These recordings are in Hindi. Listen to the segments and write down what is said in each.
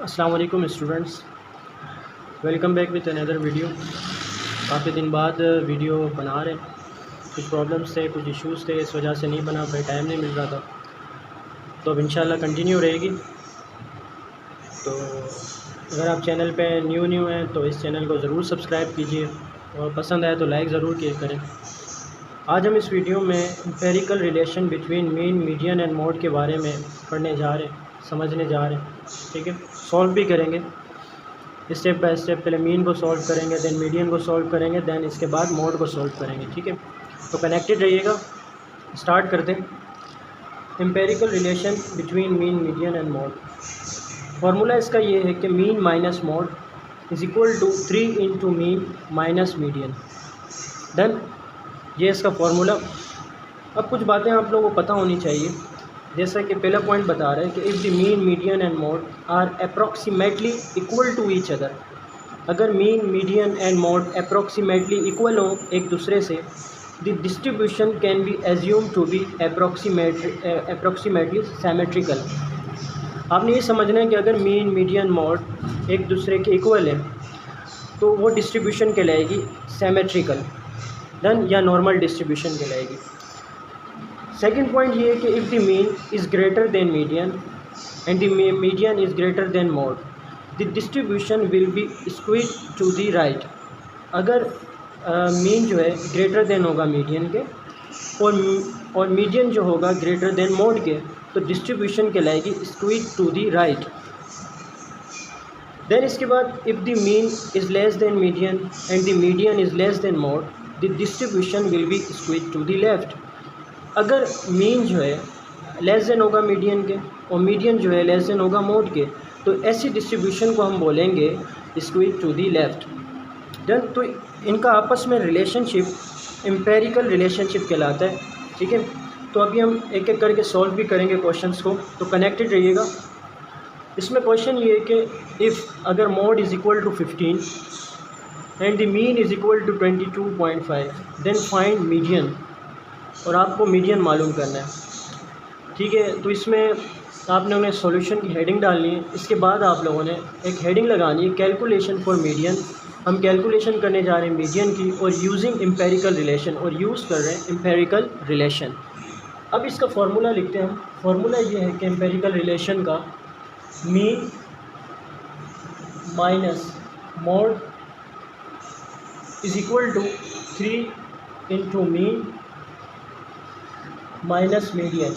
अस्सलाम वालेकुम students, welcome back with another video. काफ़ी दिन बाद वीडियो बना रहे हैं। कुछ प्रॉब्लम्स थे, कुछ इश्यूज़ थे, इस वजह से नहीं बना पाए, टाइम नहीं मिल रहा था। तो अब इंशाल्लाह कंटिन्यू रहेगी। तो अगर आप चैनल पे न्यू हैं तो इस चैनल को ज़रूर सब्सक्राइब कीजिए और पसंद आए तो लाइक ज़रूर करें। आज हम इस वीडियो में empirical relation between mean, median and mode के बारे में पढ़ने जा रहे हैं, समझने जा रहे हैं। ठीक है, सॉल्व भी करेंगे स्टेप बाय स्टेप। पहले मीन को सॉल्व करेंगे, देन मीडियन को सॉल्व करेंगे, देन इसके बाद मोड को सॉल्व करेंगे। ठीक है, तो कनेक्टेड रहिएगा। स्टार्ट करते हैं। Empirical relation between mean, median and mode. Formula इसका ये है कि mean minus mode is equal to 3 into mean minus median. Then ये इसका फार्मूला। अब कुछ बातें आप लोगों को पता होनी चाहिए। जैसा कि पहला पॉइंट बता रहे हैं कि if the mean, median and mode are approximately equal to each other. अगर mean, median and mode approximately equal हो एक दूसरे से, the distribution can be assume to be approximately symmetrical. आपने ये समझना है कि अगर मीन, मीडियन, मोड एक दूसरे के इक्वल है तो वो डिस्ट्रीब्यूशन कहलाएगी सिमेट्रिकल, डन, या नॉर्मल डिस्ट्रीब्यूशन कहलाएगी। सेकेंड पॉइंट ये है कि if the mean is greater than median and the median is greater than mode, the distribution will be skewed to the right. अगर मीन जो है ग्रेटर देन होगा मीडियन के और मीडियन जो होगा ग्रेटर देन मोड के, तो डिस्ट्रीब्यूशन कहलाएगी skewed to the right. Then इसके बाद if the mean is less than median and the median is less than mode, the distribution will be skewed to the left. अगर मीन जो है लेस देन होगा मीडियन के और मीडियन जो है लेस देन होगा मोड के, तो ऐसी डिस्ट्रीब्यूशन को हम बोलेंगे skewed to the left. Done. तो इनका आपस में रिलेशनशिप एम्पिरिकल रिलेशनशिप कहलाता है। ठीक है, तो अभी हम एक एक करके सॉल्व भी करेंगे क्वेश्चंस को, तो कनेक्टेड रहिएगा। इसमें क्वेश्चन ये है कि इफ़ अगर mode is equal to 15 and the mean is equal to 22.5, then find median, और आपको मीडियन मालूम करना है। ठीक है, तो इसमें आपने उन्हें सॉल्यूशन की हेडिंग डालनी है। इसके बाद आप लोगों ने एक हेडिंग लगानी है, कैलकुलेशन फॉर मीडियन। हम कैलकुलेशन करने जा रहे हैं मीडियन की और यूजिंग एम्पिरिकल रिलेशन, और यूज़ कर रहे हैं एम्पिरिकल रिलेशन। अब इसका फार्मूला लिखते हैं हम। फार्मूला ये है कि एम्पिरिकल रिलेशन का mean minus mode is equal to 3 into mean minus median.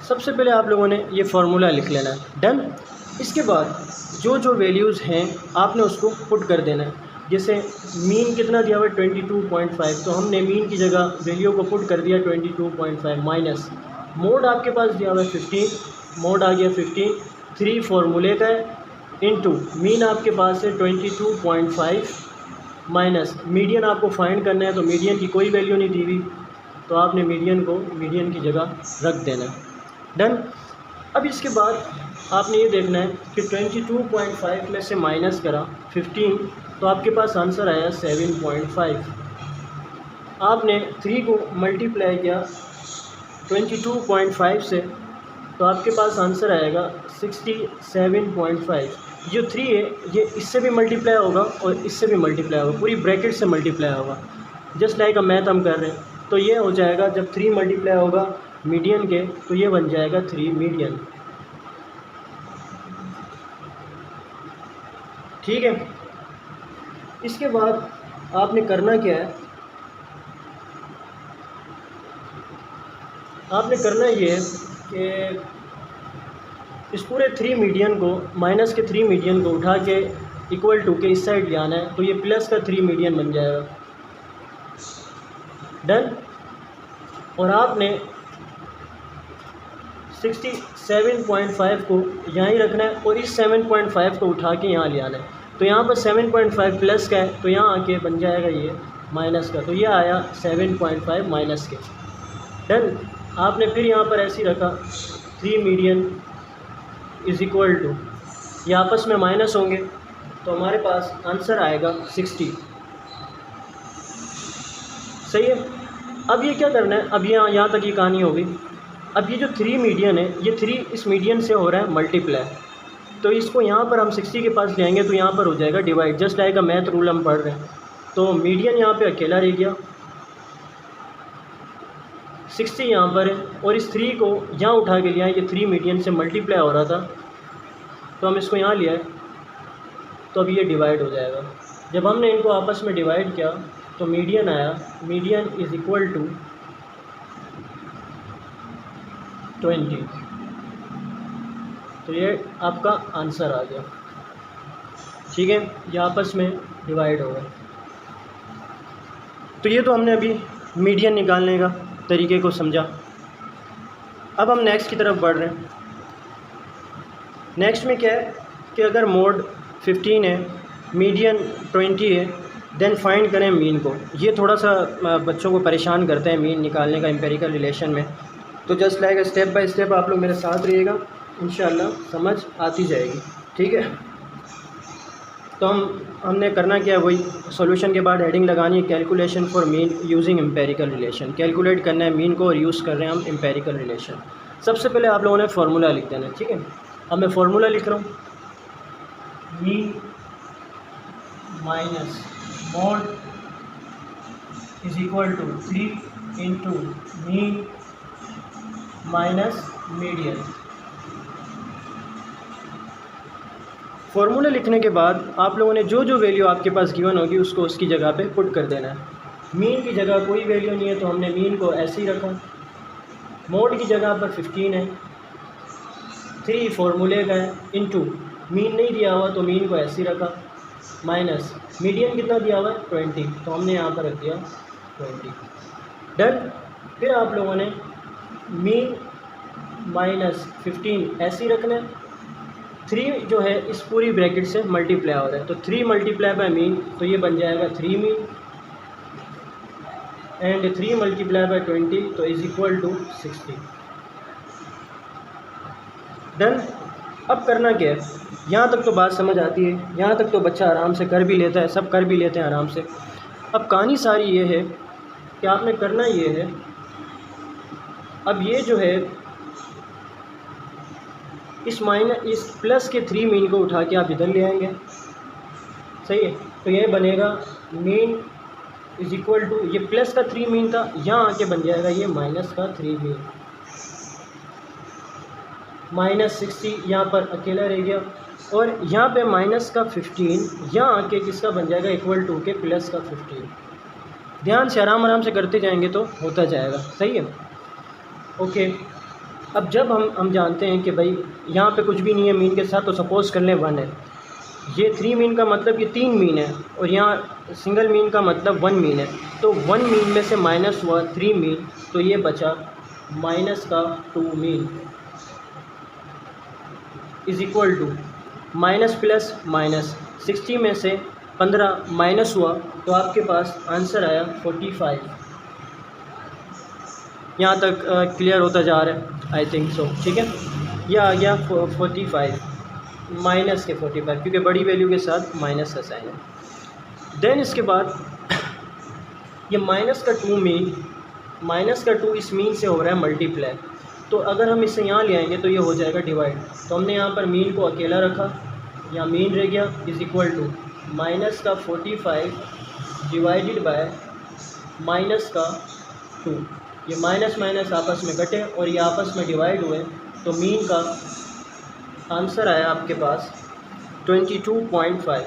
सबसे पहले आप लोगों ने ये फार्मूला लिख लेना है। डन। इसके बाद जो जो वैल्यूज़ हैं आपने उसको पुट कर देना है। जैसे मीन कितना दिया हुआ है 22.5, तो हमने मीन की जगह वैल्यू को पुट कर दिया 22.5 माइनस मोड आपके पास दिया हुआ है 15, मोड आ गया 15, 3 फार्मूले का है, इनटू मीन आपके पास है 22.5 माइनस मीडियन आपको फाइंड करना है, तो मीडियन की कोई वैल्यू नहीं दी हुई, तो आपने मीडियन को मीडियन की जगह रख देना है। डन। अब इसके बाद आपने ये देखना है कि 22.5 में से माइनस करा 15, तो आपके पास आंसर आया 7.5। आपने 3 को मल्टीप्लाई किया 22.5 से, तो आपके पास आंसर आएगा 67.5। जो 3 है ये इससे भी मल्टीप्लाई होगा और इससे भी मल्टीप्लाई होगा, पूरी ब्रैकेट से मल्टीप्लाई होगा। जस्ट लाइक अ मैथ हम कर रहे हैं, तो ये हो जाएगा जब 3 मल्टीप्लाई होगा मीडियन के, तो ये बन जाएगा 3 मीडियन। ठीक है, इसके बाद आपने करना क्या है, आपने करना ये है कि इस पूरे 3 मीडियन को, माइनस के 3 मीडियन को उठा के इक्वल टू के इस साइड ले आना है, तो ये प्लस का 3 मीडियन बन जाएगा। डन। और आपने 67.5 को यहाँ ही रखना है और इस 7.5 को उठा के यहाँ ले आना है। तो यहाँ पर 7.5 प्लस का है, तो यहाँ आके बन जाएगा ये माइनस का, तो ये आया 7.5 माइनस के। डन। आपने फिर यहाँ पर ऐसे ही रखा 3 मीडियन इज़ इक्वल टू, ये आपस में माइनस होंगे, तो हमारे पास आंसर आएगा 60। सही है। अब ये क्या करना है, अब यहाँ तक ये कहानी होगी। अब ये जो 3 मीडियन है, ये 3 इस मीडियन से हो रहा है मल्टीप्लाई, तो इसको यहाँ पर हम 60 के पास ले आएंगे तो यहाँ पर हो जाएगा डिवाइड। जस्ट लाइक अ मैथ रूल हम पढ़ रहे हैं, तो मीडियन यहाँ पे अकेला रह गया, 60 यहाँ पर है, और इस 3 को यहाँ उठा के लिया, ये 3 मीडियन से मल्टीप्लाई हो रहा था तो हम इसको यहाँ लिया है, तो अब ये डिवाइड हो जाएगा। जब हमने इनको आपस में डिवाइड किया तो मीडियन आया, मीडियन इज़ इक्वल टू 20, तो ये आपका आंसर आ गया। ठीक है, ये आपस में डिवाइड हो गए। तो ये तो हमने अभी मीडियन निकालने का तरीके को समझा। अब हम नेक्स्ट की तरफ बढ़ रहे हैं। नेक्स्ट में क्या है कि अगर मोड 15 है, मीडियन 20 है, देन फाइंड करें मीन को। ये थोड़ा सा बच्चों को परेशान करते हैं मीन निकालने का एम्पेरिकल रिलेशन में, तो just like step by step आप लोग मेरे साथ रहिएगा, इंशाल्लाह समझ आती जाएगी। ठीक है, तो हमने करना क्या है, वही सॉल्यूशन के बाद हेडिंग लगानी है calculation for mean using empirical relation. Calculate करना है मीन को और यूज़ कर रहे हैं हम एम्पेरिकल रिलेशन। सबसे पहले आप लोगों ने फार्मूला लिख देना है। ठीक है, अब मैं फार्मूला लिख रहा हूँ, mean minus mode is equal to 3 into mean minus median. Formula लिखने के बाद आप लोगों ने जो जो वैल्यू आपके पास गिवन होगी उसको उसकी जगह पे पुट कर देना है। मीन की जगह कोई वैल्यू नहीं है तो हमने मीन को ऐसे ही रखा, मोड की जगह पर 15 है, 3 फार्मूले का है, इंटू मीन नहीं दिया हुआ तो मीन को ऐसे ही रखा, माइनस मीडियन कितना दिया हुआ है 20, तो हमने यहाँ पर रख दिया 20। डन। फिर आप लोगों ने मीन माइनस 15 ऐसे ही रखना है, 3 जो है इस पूरी ब्रैकेट से मल्टीप्लाई हो रहा है, तो 3 मल्टीप्लाई बाय मीन, तो ये बन जाएगा 3 मीन, एंड 3 मल्टीप्लाई बाय 20 तो इज इक्वल टू 60। डन। अब करना क्या है, यहाँ तक तो बात समझ आती है, यहाँ तक तो बच्चा आराम से कर भी लेता है, सब कर भी लेते हैं आराम से। अब कहानी सारी ये है कि आपने करना ये है, अब ये जो है इस प्लस के 3 मीन को उठा के आप इधर ले आएंगे, सही है, तो ये बनेगा मीन इज इक्वल टू, ये प्लस का 3 मीन था, यहाँ आके बन जाएगा ये माइनस का 3 मीन, माइनस 60 यहाँ पर अकेला रह गया, और यहाँ पे माइनस का 15 यहाँ आके किसका बन जाएगा इक्वल टू के प्लस का 15। ध्यान से आराम से करते जाएंगे तो होता जाएगा, सही है। ओके, अब जब हम जानते हैं कि भाई यहाँ पे कुछ भी नहीं है मीन के साथ, तो सपोज़ कर लें 1 है, ये 3 मीन का मतलब ये 3 मीन है, और यहाँ सिंगल मीन का मतलब 1 मीन है, तो 1 मीन में से माइनस हुआ 3 मीन, तो ये बचा माइनस का 2 mean is equal to minus plus minus, 60 में से 15 माइनस हुआ तो आपके पास आंसर आया 45। यहाँ तक क्लियर होता जा रहा है, आई थिंक सो। ठीक है, यह आ गया 45 माइनस के 45, क्योंकि बड़ी वैल्यू के साथ माइनस का साइन है। देन इसके बाद ये माइनस का 2 मीन, माइनस का 2 इस मीन से हो रहा है मल्टीप्लाई, तो अगर हम इसे यहाँ ले आएंगे तो ये हो जाएगा डिवाइड, तो हमने यहाँ पर मीन को अकेला रखा, यहाँ मीन रह गया इज़ इक्वल टू माइनस का 45 डिवाइडेड बाय माइनस का 2, ये माइनस माइनस आपस में कटे और ये आपस में डिवाइड हुए, तो मीन का आंसर आया आपके पास 22.5।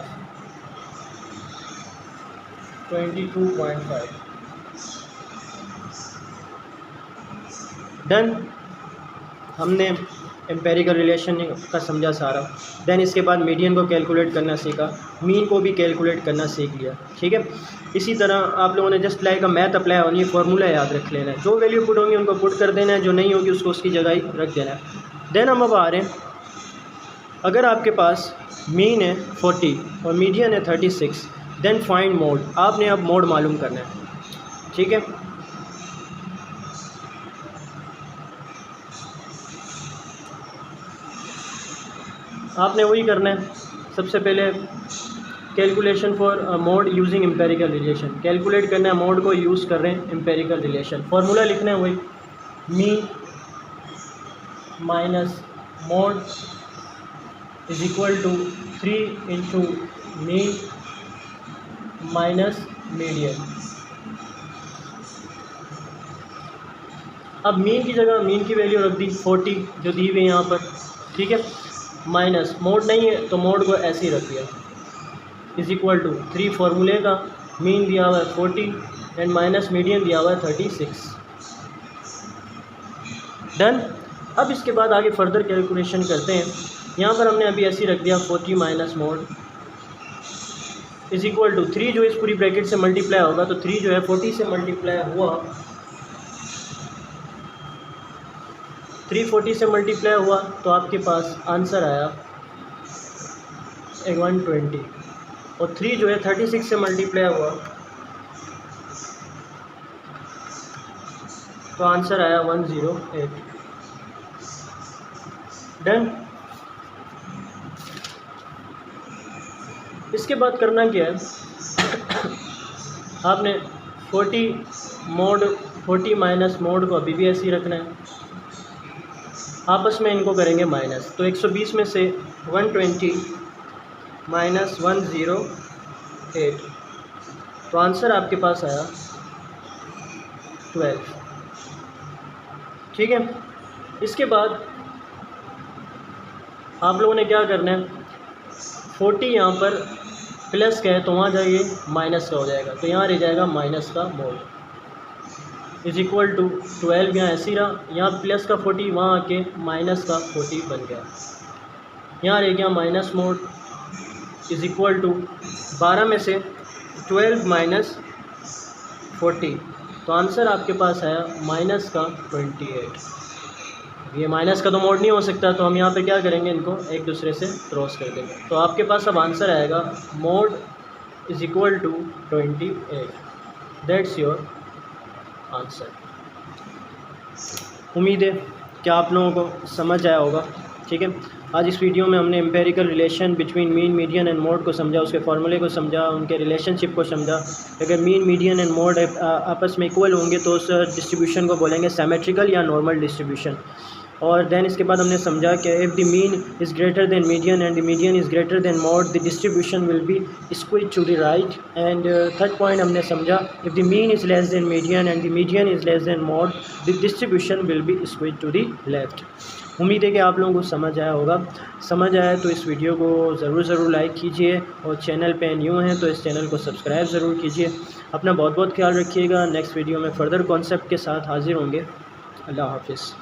डन। हमने एम्पेरिकल रिलेशन का समझा सारा। देन इसके बाद मीडियन को कैलकुलेट करना सीखा, मीन को भी कैलकुलेट करना सीख लिया। ठीक है, इसी तरह आप लोगों ने जस्ट लाइक मैथ अप्लाई होनी है, फार्मूला याद रख लेना है, जो वैल्यू पुट होंगी उनको पुट कर देना है, जो नहीं होगी उसको उसकी जगह ही रख देना है। देन हम अब आ रहे हैं, अगर आपके पास मीन है 40 और मीडियन है 36, देन फाइंड मोड। आपने अब मोड मालूम करना है। ठीक है, आपने वही करना है। सबसे पहले calculation for mode using empirical relation, calculate करना है मोड को यूज़ कर रहे हैं एम्पेरिकल रिलेशन। फार्मूला लिखना है वही mean minus mode is equal to 3 into mean minus median. अब मीन की जगह मीन की वैल्यू रख दी 40 जो दी हुई यहाँ पर, ठीक है। माइनस मोड नहीं है तो मोड को ऐसे ही रख दिया, इज इक्वल टू 3 फार्मूले का मीन दिया हुआ है 40 एंड माइनस मीडियन दिया हुआ है 36। डन। अब इसके बाद आगे फर्दर कैलकुलेशन करते हैं। यहाँ पर हमने अभी ऐसे ही रख दिया 40 minus mode is equal to 3 जो इस पूरी ब्रैकेट से मल्टीप्लाई होगा, तो 3 जो है 40 से मल्टीप्लाई हुआ, 340 से मल्टीप्लाई हुआ तो आपके पास आंसर आया 120, और 3 जो है 36 से मल्टीप्लाई हुआ तो आंसर आया 108। डन। इसके बाद करना क्या है, आपने 40 माइनस मोड को अभी भी ऐसे ही रखना है, आपस में इनको करेंगे माइनस, तो 120 में से 120 माइनस 108 तो आंसर आपके पास आया 12। ठीक है। इसके बाद आप लोगों ने क्या करना है, 40 यहाँ पर प्लस का है तो वहाँ जाइए माइनस का हो जाएगा, तो यहाँ रह जाएगा माइनस का मोड इज इक्वल टू 12, यहाँ ऐसे ही रहा, यहाँ प्लस का 40 वहाँ आके माइनस का 40 बन गया, यहाँ रह गया minus mode is equal to 12 में से 12 माइनस 40 तो आंसर आपके पास आया माइनस का 28। ये माइनस का तो मोड नहीं हो सकता, तो हम यहाँ पे क्या करेंगे, इनको एक दूसरे से क्रॉस कर देंगे, तो आपके पास अब आंसर आएगा mode is equal to 28। That's your answer. उम्मीद है कि आप लोगों को समझ आया होगा। ठीक है। आज इस वीडियो में हमने empirical relation between mean, median and mode को समझा, उसके फार्मूले को समझा, उनके रिलेशनशिप को समझा। अगर मीन, मीडियन एंड मोड आपस में इक्वल होंगे तो उस डिस्ट्रीब्यूशन को बोलेंगे सिमेट्रिकल या नॉर्मल डिस्ट्रीब्यूशन। और देन इसके बाद हमने समझा कि if the mean is greater than median and the median is greater than mode the distribution will be skewed to the right. And third point हमने समझा, if the mean is less than median and the median is less than mode the distribution will be skewed to the left. उम्मीद है कि आप लोगों को समझ आया होगा। समझ आया तो इस वीडियो को ज़रूर लाइक कीजिए, और चैनल पे न्यू हैं तो इस चैनल को सब्सक्राइब ज़रूर कीजिए। अपना बहुत ख्याल रखिएगा। नेक्स्ट वीडियो में फ़र्दर कॉन्सेप्ट के साथ हाज़िर होंगे। अल्लाह हाफ़िज़।